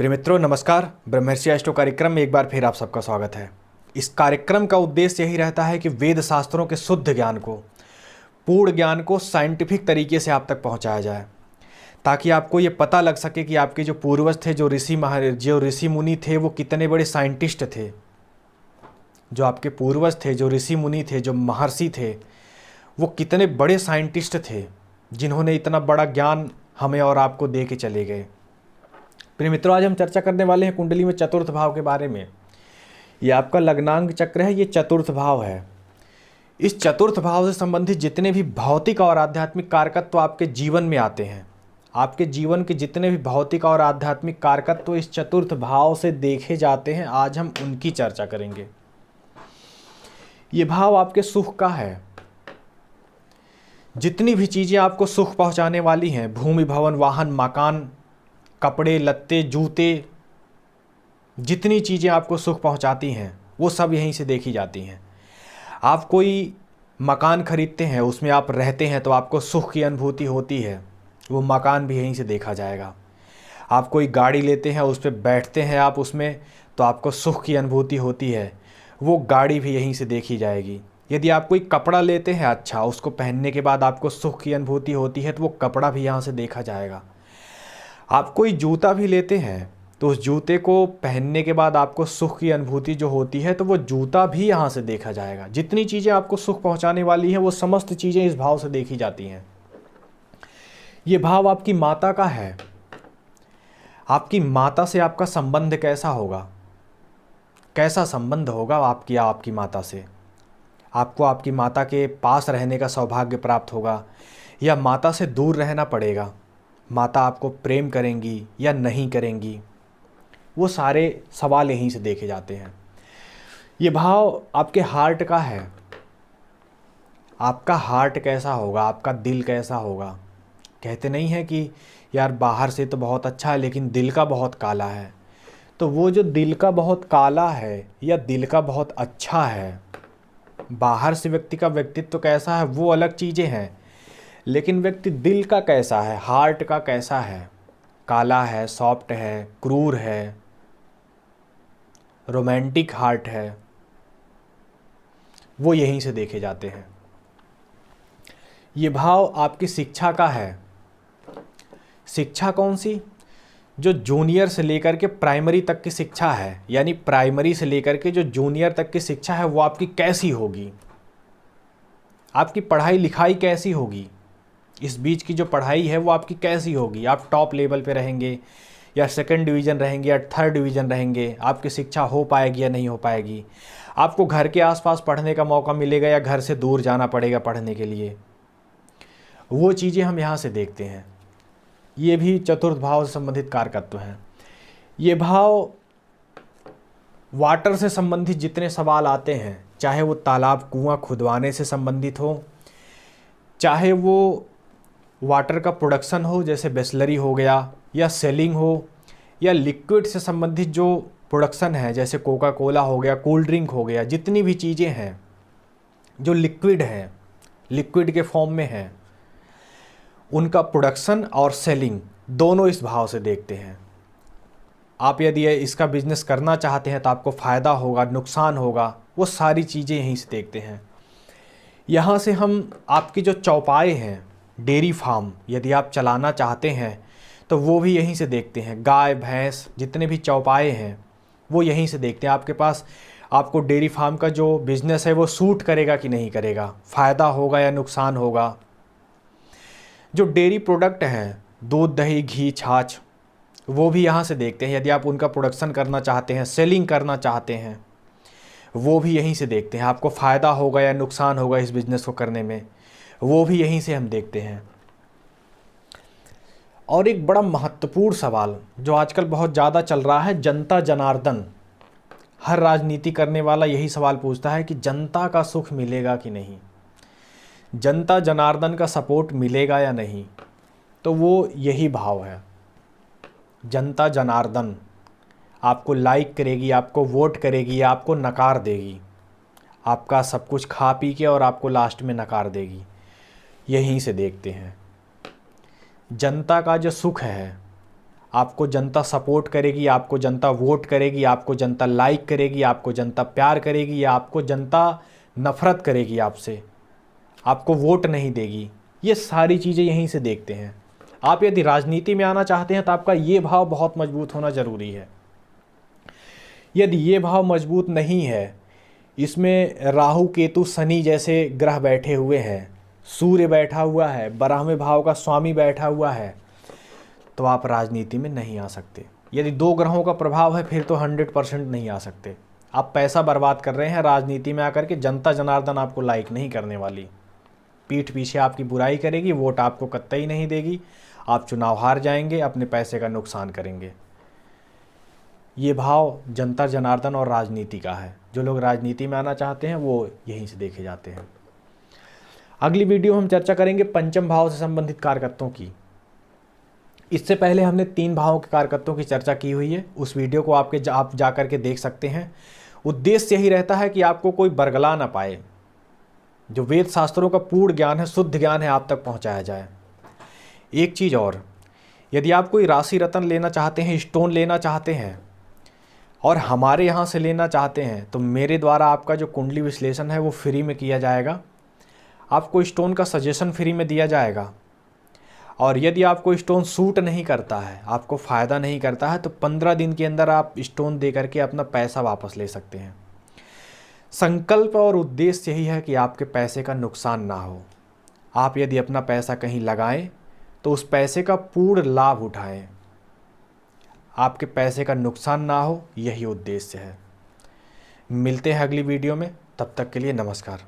प्रिय मित्रों नमस्कार। ब्रह्मर्षि एस्ट्रो कार्यक्रम में एक बार फिर आप सबका स्वागत है। इस कार्यक्रम का उद्देश्य यही रहता है कि वेद शास्त्रों के शुद्ध ज्ञान को, पूर्ण ज्ञान को साइंटिफिक तरीके से आप तक पहुंचाया जाए, ताकि आपको ये पता लग सके कि आपके जो पूर्वज थे, जो ऋषि मुनि थे, वो कितने बड़े साइंटिस्ट थे। जो आपके पूर्वज थे, जो ऋषि मुनि थे, जो महर्षि थे, वो कितने बड़े साइंटिस्ट थे, जिन्होंने इतना बड़ा ज्ञान हमें और आपको दे के चले गए। प्रिय मित्रों, आज हम चर्चा करने वाले हैं कुंडली में चतुर्थ भाव के बारे में। ये आपका लग्नांग चक्र है, ये चतुर्थ भाव है। इस चतुर्थ भाव से संबंधित जितने भी भौतिक और आध्यात्मिक कारकत्व आपके जीवन में आते हैं, आपके जीवन के जितने भी भौतिक और आध्यात्मिक कारकत्व इस चतुर्थ भाव से देखे जाते हैं, आज हम उनकी चर्चा करेंगे। ये भाव आपके सुख का है। जितनी भी चीज़ें आपको सुख पहुंचाने वाली हैं, भूमि, भवन, वाहन, मकान, कपड़े, लत्ते, जूते, जितनी चीज़ें आपको सुख पहुंचाती हैं वो सब यहीं से देखी जाती हैं। आप कोई मकान खरीदते हैं, उसमें आप रहते हैं तो आपको सुख की अनुभूति होती है, वो मकान भी यहीं से देखा जाएगा। आप कोई गाड़ी लेते हैं, उस पर बैठते हैं आप उसमें, तो आपको सुख की अनुभूति होती है, वो गाड़ी भी यहीं से देखी जाएगी। यदि आप कोई कपड़ा लेते हैं अच्छा, उसको पहनने के बाद आपको सुख की अनुभूति होती है, तो वो कपड़ा भी यहाँ से देखा जाएगा। आप कोई जूता भी लेते हैं, तो उस जूते को पहनने के बाद आपको सुख की अनुभूति जो होती है, तो वो जूता भी यहाँ से देखा जाएगा। जितनी चीज़ें आपको सुख पहुँचाने वाली हैं, वो समस्त चीज़ें इस भाव से देखी जाती हैं। ये भाव आपकी माता का है। आपकी माता से आपका संबंध कैसा होगा, कैसा संबंध होगा आपकी माता से। आपको आपकी माता के पास रहने का सौभाग्य प्राप्त होगा या माता से दूर रहना पड़ेगा। माता आपको प्रेम करेंगी या नहीं करेंगी, वो सारे सवाल यहीं से देखे जाते हैं। ये भाव आपके हार्ट का है। आपका हार्ट कैसा होगा, आपका दिल कैसा होगा। कहते नहीं है कि यार बाहर से तो बहुत अच्छा है लेकिन दिल का बहुत काला है। तो वो जो दिल का बहुत काला है या दिल का बहुत अच्छा है, बाहर से व्यक्ति का व्यक्तित्व कैसा है वो अलग चीज़ें हैं, लेकिन व्यक्ति दिल का कैसा है, हार्ट का कैसा है, काला है, सॉफ्ट है, क्रूर है, रोमांटिक हार्ट है, वो यहीं से देखे जाते हैं। ये भाव आपकी शिक्षा का है। शिक्षा कौन सी? जो जूनियर से लेकर के प्राइमरी तक की शिक्षा है, यानी प्राइमरी से लेकर के जो जूनियर तक की शिक्षा है, वो आपकी कैसी होगी, आपकी पढ़ाई लिखाई कैसी होगी, इस बीच की जो पढ़ाई है वो आपकी कैसी होगी। आप टॉप लेवल पे रहेंगे या सेकंड डिवीज़न रहेंगे या थर्ड डिवीज़न रहेंगे, आपकी शिक्षा हो पाएगी या नहीं हो पाएगी। आपको घर के आसपास पढ़ने का मौका मिलेगा या घर से दूर जाना पड़ेगा पढ़ने के लिए, वो चीज़ें हम यहाँ से देखते हैं। ये भी चतुर्थ भाव से संबंधित कारकत्व हैं। ये भाव वाटर से संबंधित जितने सवाल आते हैं, चाहे वो तालाब कुआं खुदवाने से संबंधित हो, चाहे वो वाटर का प्रोडक्शन हो जैसे बिसलरी हो गया, या सेलिंग हो, या लिक्विड से संबंधित जो प्रोडक्शन है जैसे कोका कोला हो गया, कोल्ड ड्रिंक हो गया, जितनी भी चीज़ें हैं जो लिक्विड हैं, लिक्विड के फॉर्म में हैं, उनका प्रोडक्शन और सेलिंग दोनों इस भाव से देखते हैं। आप यदि इसका बिजनेस करना चाहते हैं तो आपको फ़ायदा होगा, नुकसान होगा, वो सारी चीज़ें यहीं से देखते हैं। यहाँ से हम आपकी जो चौपाए हैं, डेयरी फार्म यदि आप चलाना चाहते हैं तो वो भी यहीं से देखते हैं। गाय भैंस जितने भी चौपाए हैं वो यहीं से देखते हैं। आपके पास आपको डेयरी फार्म का जो बिज़नेस है वो सूट करेगा कि नहीं करेगा, फ़ायदा होगा या नुकसान होगा। जो डेयरी प्रोडक्ट हैं, दूध, दही, घी, छाछ, वो भी यहाँ से देखते हैं। यदि आप उनका प्रोडक्शन करना चाहते हैं, सेलिंग करना चाहते हैं, वो भी यहीं से देखते हैं। आपको फ़ायदा होगा या नुकसान होगा इस बिज़नेस को करने में, वो भी यहीं से हम देखते हैं। और एक बड़ा महत्वपूर्ण सवाल जो आजकल बहुत ज़्यादा चल रहा है, जनता जनार्दन। हर राजनीति करने वाला यही सवाल पूछता है कि जनता का सुख मिलेगा कि नहीं, जनता जनार्दन का सपोर्ट मिलेगा या नहीं। तो वो यही भाव है। जनता जनार्दन आपको लाइक करेगी, आपको वोट करेगी या आपको नकार देगी, आपका सब कुछ खा पी के और आपको लास्ट में नकार देगी, यहीं से देखते हैं। जनता का जो सुख है, आपको जनता सपोर्ट करेगी, आपको जनता वोट करेगी, आपको जनता लाइक करेगी, आपको जनता प्यार करेगी, या आपको जनता नफरत करेगी आपसे, आपको वोट नहीं देगी। ये सारी चीज़ें यहीं से देखते हैं। आप यदि राजनीति में आना चाहते हैं तो आपका ये भाव बहुत मजबूत होना ज़रूरी है। यदि ये भाव मजबूत नहीं है, इसमें राहु केतु शनि जैसे ग्रह बैठे हुए हैं, सूर्य बैठा हुआ है, 12वें भाव का स्वामी बैठा हुआ है, तो आप राजनीति में नहीं आ सकते। यदि 2 ग्रहों का प्रभाव है फिर तो 100% नहीं आ सकते। आप पैसा बर्बाद कर रहे हैं राजनीति में आकर के। जनता जनार्दन आपको लाइक नहीं करने वाली, पीठ पीछे आपकी बुराई करेगी, वोट आपको कतई नहीं देगी, आप चुनाव हार जाएंगे, अपने पैसे का नुकसान करेंगे। ये भाव जनता जनार्दन और राजनीति का है। जो लोग राजनीति में आना चाहते हैं वो यहीं से देखे जाते हैं। अगली वीडियो हम चर्चा करेंगे पंचम भाव से संबंधित कारकत्वों की। इससे पहले हमने 3 भावों के कारकत्वों की चर्चा की हुई है, उस वीडियो को आप जा कर के देख सकते हैं। उद्देश्य यही रहता है कि आपको कोई बरगला ना पाए, जो वेद शास्त्रों का पूर्ण ज्ञान है, शुद्ध ज्ञान है, आप तक पहुंचाया जाए। एक चीज़ और, यदि आप कोई राशि रत्न लेना चाहते हैं, स्टोन लेना चाहते हैं और हमारे यहाँ से लेना चाहते हैं, तो मेरे द्वारा आपका जो कुंडली विश्लेषण है वो फ्री में किया जाएगा। आपको स्टोन का सजेशन फ्री में दिया जाएगा। और यदि आपको स्टोन सूट नहीं करता है, आपको फ़ायदा नहीं करता है, तो 15 दिन के अंदर आप स्टोन दे करके अपना पैसा वापस ले सकते हैं। संकल्प और उद्देश्य यही है कि आपके पैसे का नुकसान ना हो। आप यदि अपना पैसा कहीं लगाएं तो उस पैसे का पूर्ण लाभ उठाएं, आपके पैसे का नुकसान ना हो, यही उद्देश्य है। मिलते हैं अगली वीडियो में, तब तक के लिए नमस्कार।